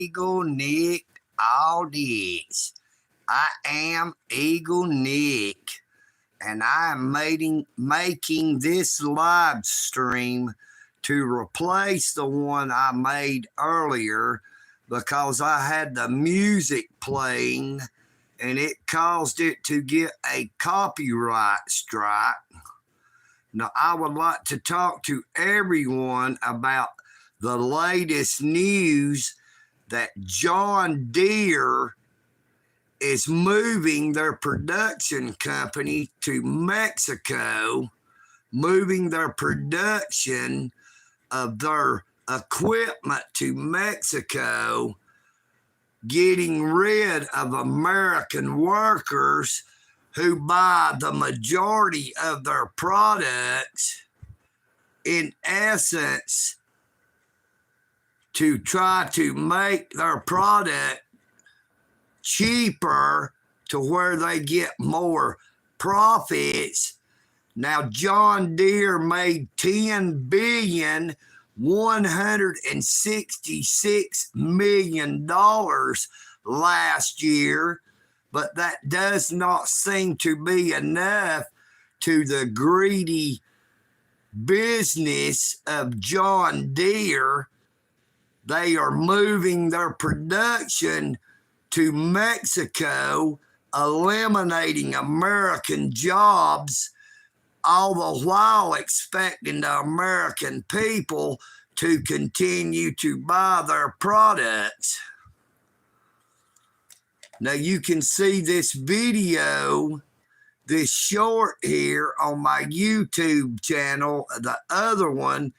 EagleNick Audits. I am EagleNick, and I am making this live stream to replace the one I made earlier because I had the music playing and it caused it to get a copyright strike. Now, I would like to talk to everyone about the latest news that John Deere is moving their production company to Mexico, moving their production of their equipment to Mexico, getting rid of American workers who buy the majority of their products, in essence, to try to make their product cheaper to where they get more profits. Now, John Deere made $10,166 million last year, but that does not seem to be enough to the greedy business of John Deere. They are moving their production to Mexico, eliminating American jobs, all the while expecting the American people to continue to buy their products. Now you can see this video, this short here on my YouTube channel, the other one,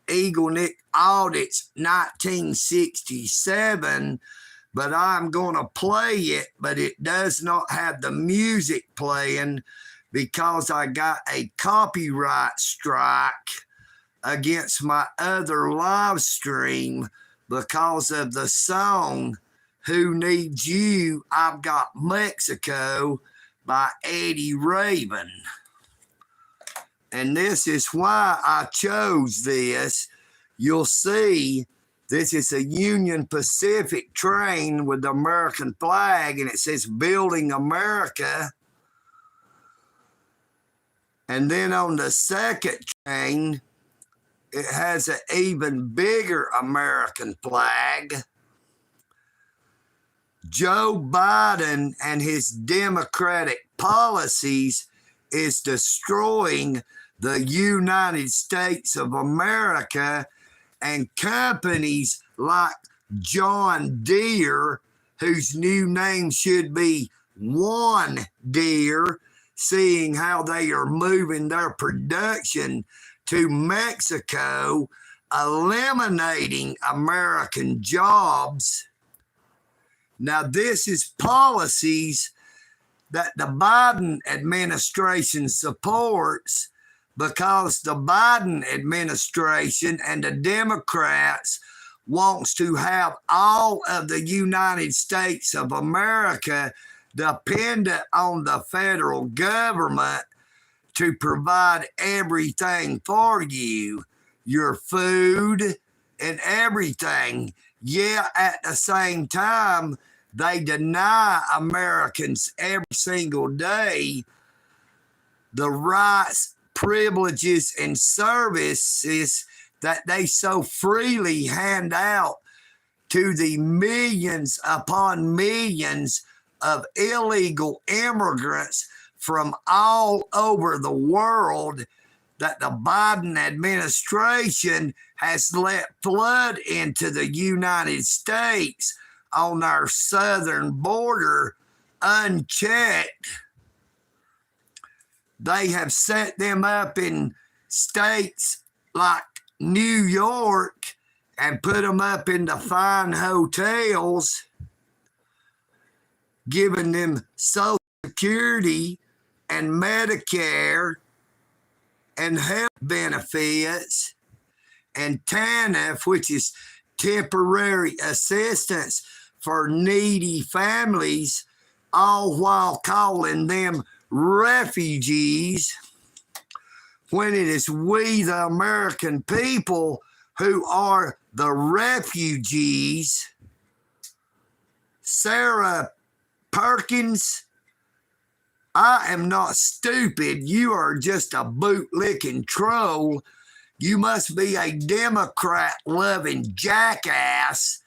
EagleNick Audits 1967, but I'm going to play it, but it does not have the music playing because I got a copyright strike against my other live stream because of the song "Who Needs You? I've Got Mexico" by Eddie Raven. And this is why I chose this. You'll see this is a Union Pacific train with the American flag, and it says "Building America." And then on the second train, it has an even bigger American flag. Joe Biden and his Democratic policies is destroying the United States of America, and companies like John Deere, whose new name should be Juan Deere, seeing how they are moving their production to Mexico, eliminating American jobs. Now, this is policies that the Biden administration supports because the Biden administration and the Democrats wants to have all of the United States of America dependent on the federal government to provide everything for you, your food and everything. Yeah, at the same time, they deny Americans every single day the rights, privileges, and services that they so freely hand out to the millions upon millions of illegal immigrants from all over the world that the Biden administration has let flood into the United States on our southern border unchecked. They have set them up in states like New York and put them up in the fine hotels, giving them Social Security and Medicare and health benefits and TANF, which is temporary assistance for needy families, all while calling them refugees, when it is we, the American people, who are the refugees. Sarah Perkins, I am not stupid. You are just a bootlicking troll. You must be a Democrat-loving jackass.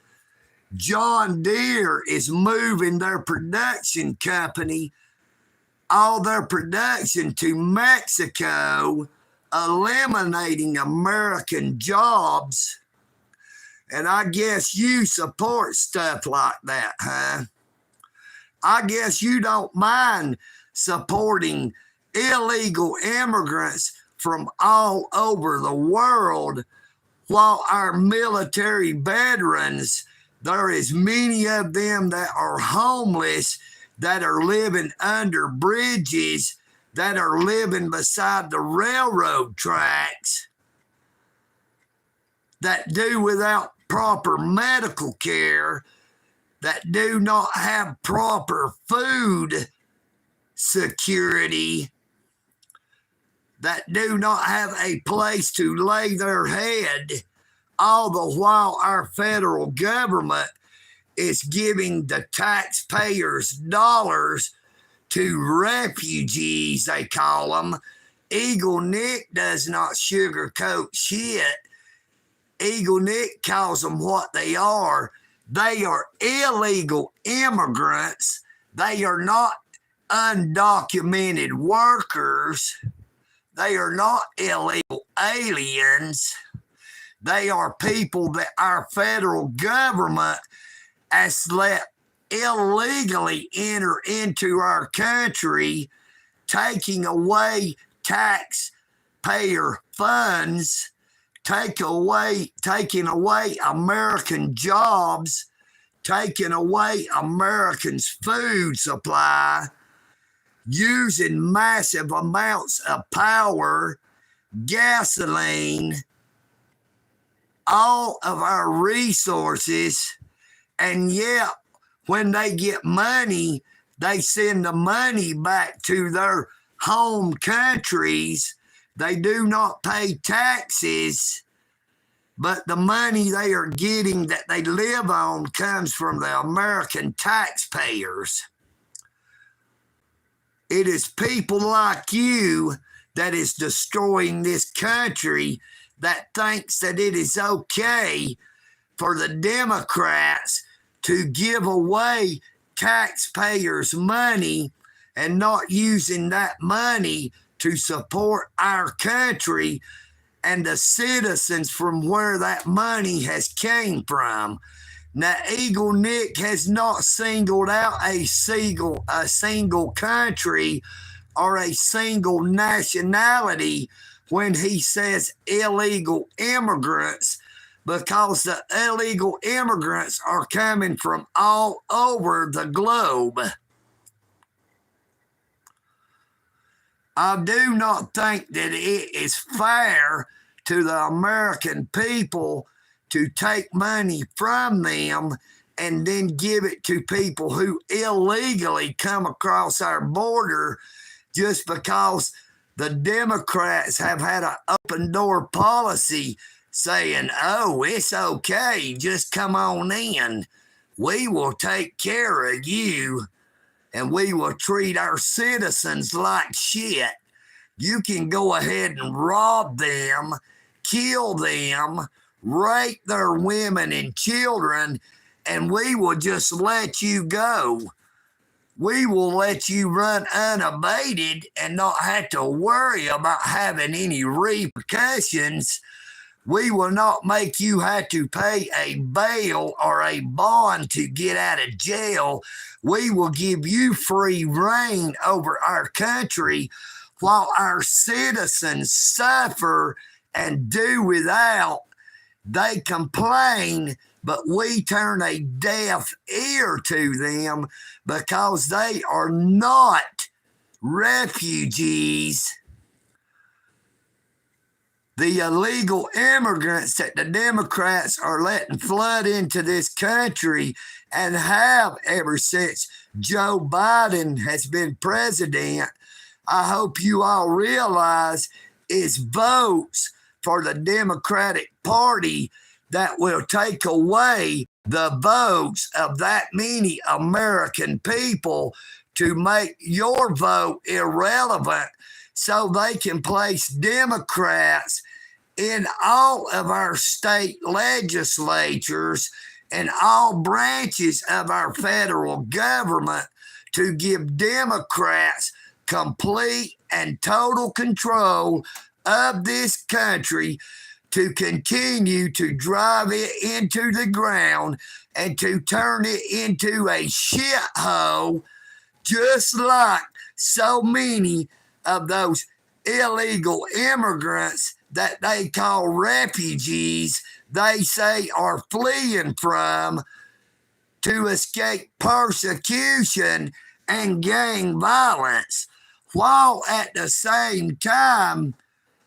John Deere is moving their production company, all their production, to Mexico, eliminating American jobs. And I guess you support stuff like that, huh? I guess you don't mind supporting illegal immigrants from all over the world, while our military veterans, there is many of them that are homeless, that are living under bridges, that are living beside the railroad tracks, that do without proper medical care, that do not have proper food security, that do not have a place to lay their head, all the while our federal government is giving the taxpayers dollars to refugees, they call them. EagleNick does not sugarcoat shit. EagleNick calls them what they are. They are illegal immigrants. They are not undocumented workers. They are not illegal aliens. They are people that our federal government has let illegally enter into our country, taking away taxpayer funds, taking away American jobs, taking away Americans' food supply, using massive amounts of power, gasoline, all of our resources, and yet when they get money, they send the money back to their home countries. They do not pay taxes, but the money they are getting that they live on comes from the American taxpayers. It is people like you that is destroying this country, that thinks that it is okay for the Democrats to give away taxpayers' money and not using that money to support our country and the citizens from where that money has came from. Now, EagleNick has not singled out a single country or a single nationality when he says illegal immigrants, because the illegal immigrants are coming from all over the globe. I do not think that it is fair to the American people to take money from them and then give it to people who illegally come across our border, just because the Democrats have had an open door policy saying, oh, it's okay, just come on in. We will take care of you, and we will treat our citizens like shit. You can go ahead and rob them, kill them, rape their women and children, and we will just let you go. We will let you run unabated and not have to worry about having any repercussions. We will not make you have to pay a bail or a bond to get out of jail. We will give you free reign over our country while our citizens suffer and do without. They complain, but we turn a deaf ear to them because they are not refugees. The illegal immigrants that the Democrats are letting flood into this country and have ever since Joe Biden has been president, I hope you all realize, is votes for the Democratic Party that will take away the votes of that many American people to make your vote irrelevant so they can place Democrats in all of our state legislatures and all branches of our federal government to give Democrats complete and total control of this country to continue to drive it into the ground and to turn it into a shithole, just like so many of those illegal immigrants that they call refugees, they say are fleeing from to escape persecution and gang violence, while at the same time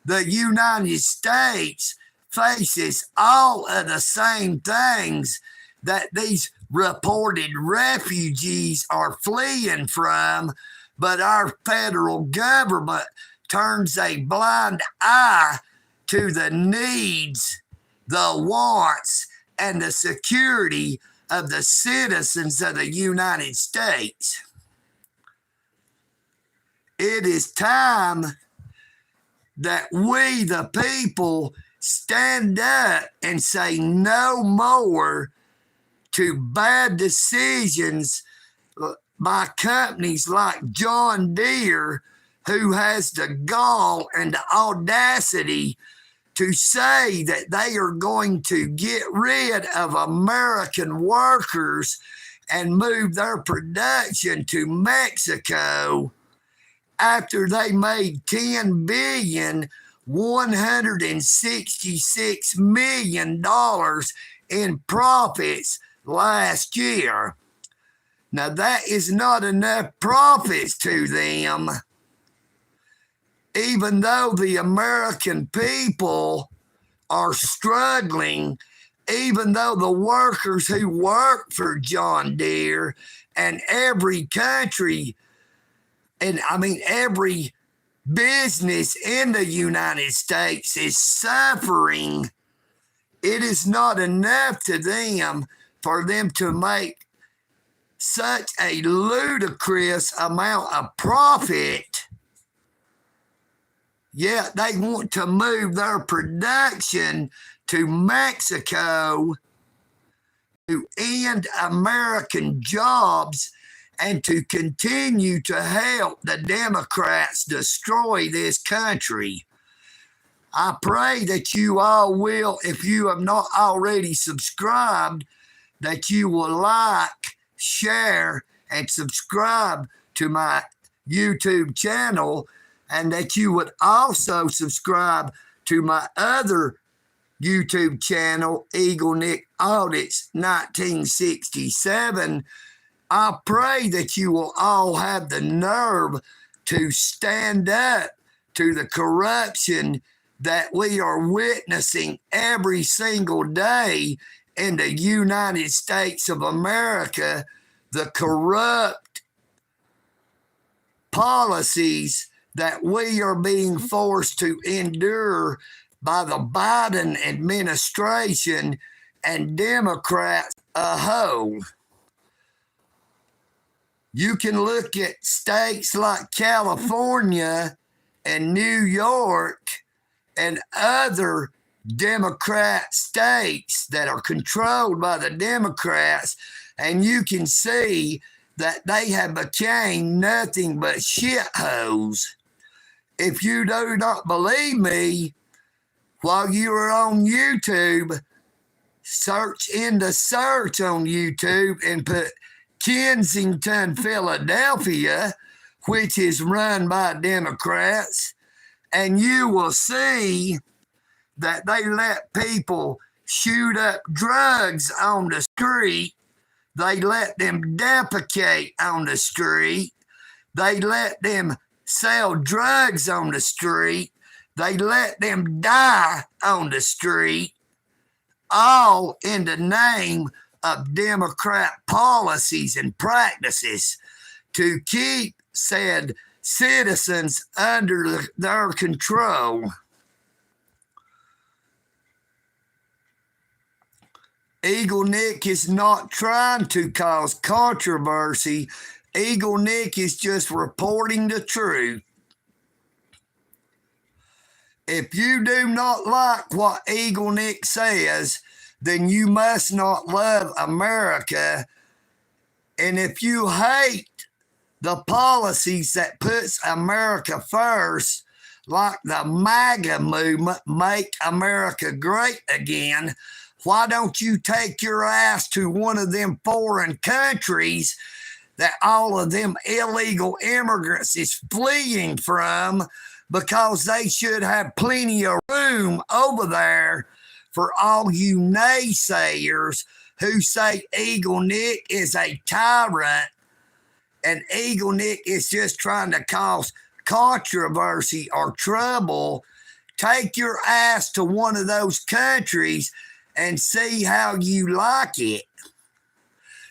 the United States faces all of the same things that these reported refugees are fleeing from, but our federal government turns a blind eye to the needs, the wants, and the security of the citizens of the United States. It is time that we, the people, stand up and say no more to bad decisions by companies like John Deere, who has the gall and the audacity to say that they are going to get rid of American workers and move their production to Mexico after they made $10,166 million in profits last year. Now, that is not enough profits to them, even though the American people are struggling, even though the workers who work for John Deere and every country, and I mean every business in the United States is suffering, it is not enough to them for them to make such a ludicrous amount of profit. Yet they want to move their production to Mexico to end American jobs and to continue to help the Democrats destroy this country. I pray that you all will, if you have not already subscribed, that you will like, share, and subscribe to my YouTube channel, and that you would also subscribe to my other YouTube channel, EagleNick Audits 1967. I pray that you will all have the nerve to stand up to the corruption that we are witnessing every single day in the United States of America, the corrupt policies that we are being forced to endure by the Biden administration and Democrats a whole. You can look at states like California and New York and other Democrat states that are controlled by the Democrats, and you can see that they have become nothing but shitholes. If you do not believe me, while you are on YouTube, search in the search on YouTube and put Kensington, Philadelphia, which is run by Democrats, and you will see that they let people shoot up drugs on the street. They let them defecate on the street. They let them sell drugs on the street. They let them die on the street, all in the name of Democrat policies and practices to keep said citizens under their control. EagleNick is not trying to cause controversy. EagleNick is just reporting the truth. If you do not like what EagleNick says, then you must not love America. And if you hate the policies that puts America first, like the MAGA movement, Make America Great Again, why don't you take your ass to one of them foreign countries that all of them illegal immigrants is fleeing from, because they should have plenty of room over there for all you naysayers who say EagleNick is a tyrant and EagleNick is just trying to cause controversy or trouble. Take your ass to one of those countries and see how you like it.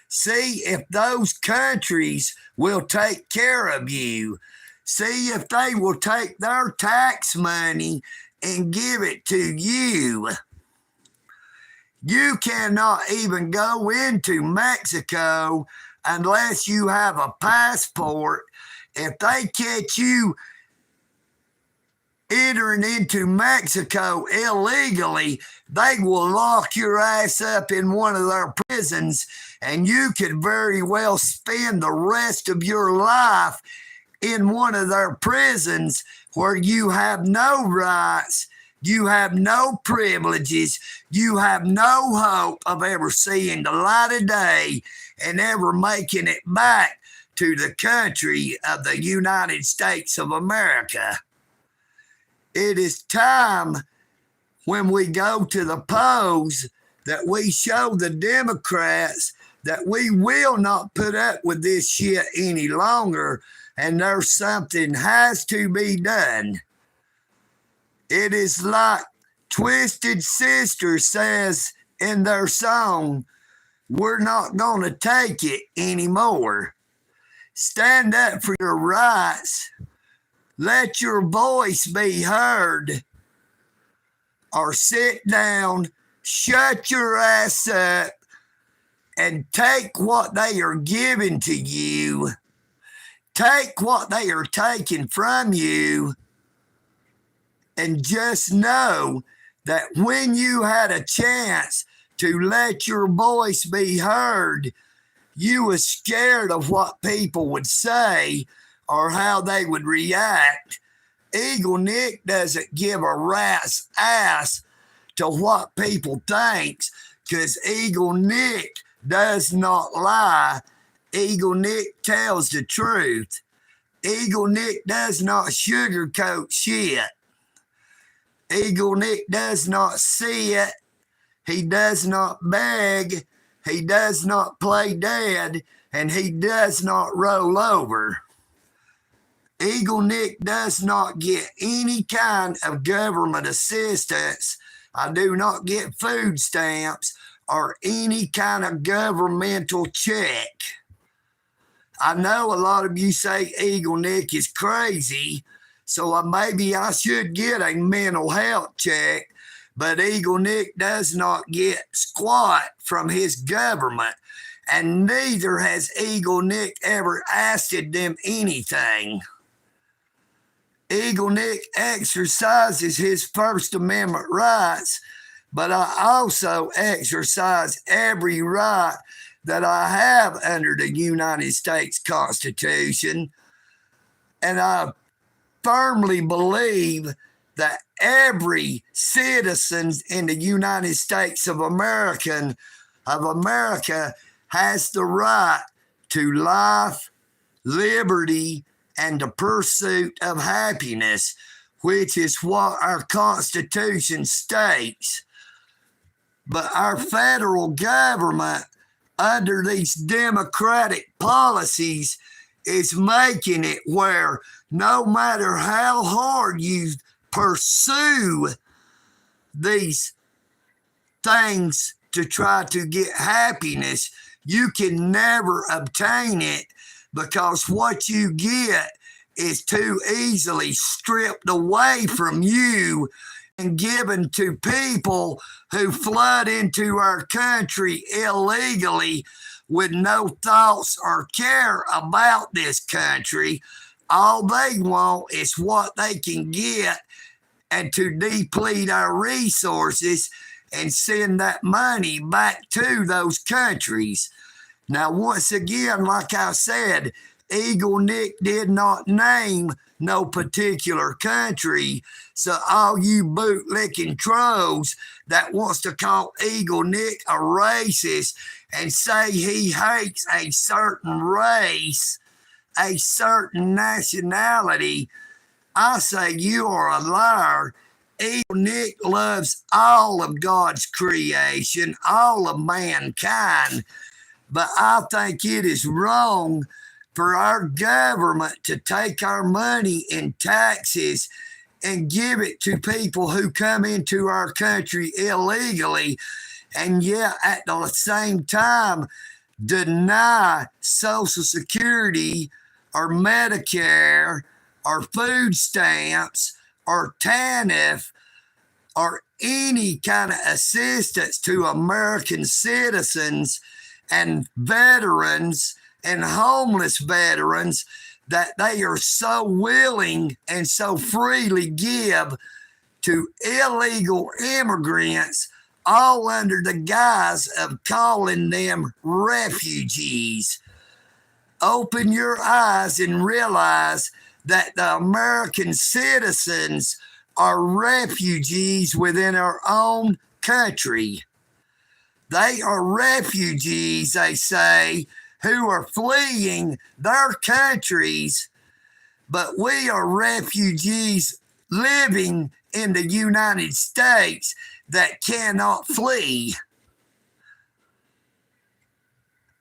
See if those countries will take care of you. See if they will take their tax money and give it to you. You cannot even go into Mexico unless you have a passport. If they catch you entering into Mexico illegally, they will lock your ass up in one of their prisons, and you could very well spend the rest of your life in one of their prisons where you have no rights, you have no privileges, you have no hope of ever seeing the light of day and ever making it back to the country of the United States of America. It is time when we go to the polls that we show the Democrats that we will not put up with this shit any longer, and there's something has to be done. It is like Twisted Sister says in their song, we're not going to take it anymore. Stand up for your rights. Let your voice be heard. Or sit down, shut your ass up, and take what they are giving to you. Take what they are taking from you, and just know that when you had a chance to let your voice be heard, you was scared of what people would say or how they would react. EagleNick doesn't give a rat's ass to what people thinks, because EagleNick does not lie. EagleNick tells the truth. EagleNick does not sugarcoat shit. EagleNick does not see it. He does not beg. He does not play dead. And he does not roll over. EagleNick does not get any kind of government assistance. I do not get food stamps or any kind of governmental check. I know a lot of you say EagleNick is crazy, so maybe I should get a mental health check, but EagleNick does not get squat from his government, and neither has EagleNick ever asked them anything. EagleNick exercises his First Amendment rights, but I also exercise every right that I have under the United States Constitution, and I firmly believe that every citizen in the United States of America has the right to life, liberty, and the pursuit of happiness, which is what our Constitution states. But our federal government, under these democratic policies, is making it where no matter how hard you pursue these things to try to get happiness, you can never obtain it, because what you get is too easily stripped away from you given to people who flood into our country illegally with no thoughts or care about this country. All they want is what they can get and to deplete our resources and send that money back to those countries. Now, once again, like I said, EagleNick did not name no particular country. So all you bootlicking trolls that wants to call EagleNick a racist and say he hates a certain race, a certain nationality, I say you are a liar. EagleNick loves all of God's creation, all of mankind. But I think it is wrong for our government to take our money in taxes and give it to people who come into our country illegally, and yet at the same time deny Social Security or Medicare or food stamps or TANF or any kind of assistance to American citizens and veterans and homeless veterans that they are so willing and so freely give to illegal immigrants, all under the guise of calling them refugees. Open your eyes and realize that the American citizens are refugees within our own country. They are refugees, they say, who are fleeing their countries, but we are refugees living in the United States that cannot flee.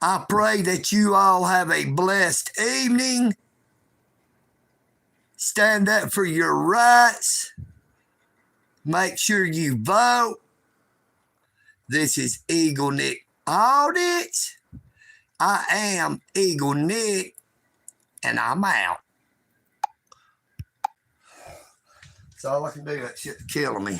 I pray that you all have a blessed evening. Stand up for your rights. Make sure you vote. This is EagleNick Audits. I am EagleNick, and I'm out. That's all I can do. That shit's killing me.